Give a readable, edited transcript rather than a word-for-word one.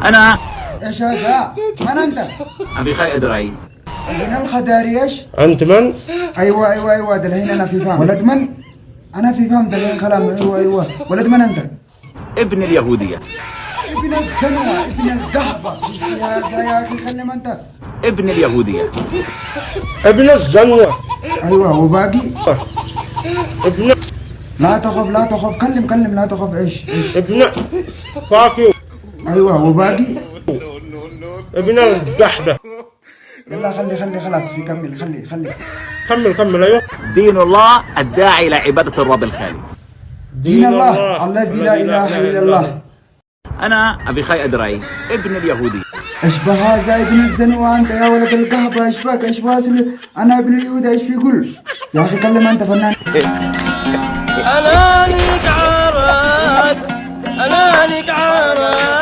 أنا ايش هذا؟ من انت؟ أبيخاي أدري. من الخداري ايش؟ أنت من؟ ايوه دلهين انا في فهم. ولد من؟ انا في فهم دلهين كلام. ايوه ولد من انت؟ ابن اليهودية. ابن الزنوة، ابن القهبة. يا اخي كلم انت. ابن اليهودية. ابن الزنوة. ايوه وباقي؟ ابن لا تخف كلم لا تخف. ايش؟ ابن فاكيو. ايوه وباقي؟ ابن الدحدة. يلا خلي خلاص في كمل. خلي كمل أيوه. دين الله الداعي إلى عبادة الرب الخالق. دين الله الذي لا اله الا الله. أنا أبيخاي أدري ابن اليهودية. ايش بهذا ابن الزنوة انت يا ولد القهبة؟ ايش بك؟ ايش واصل؟ انا ابن اليهود. ايش في يقول؟ يا اخي كلم انت فنان. أنا لك عرض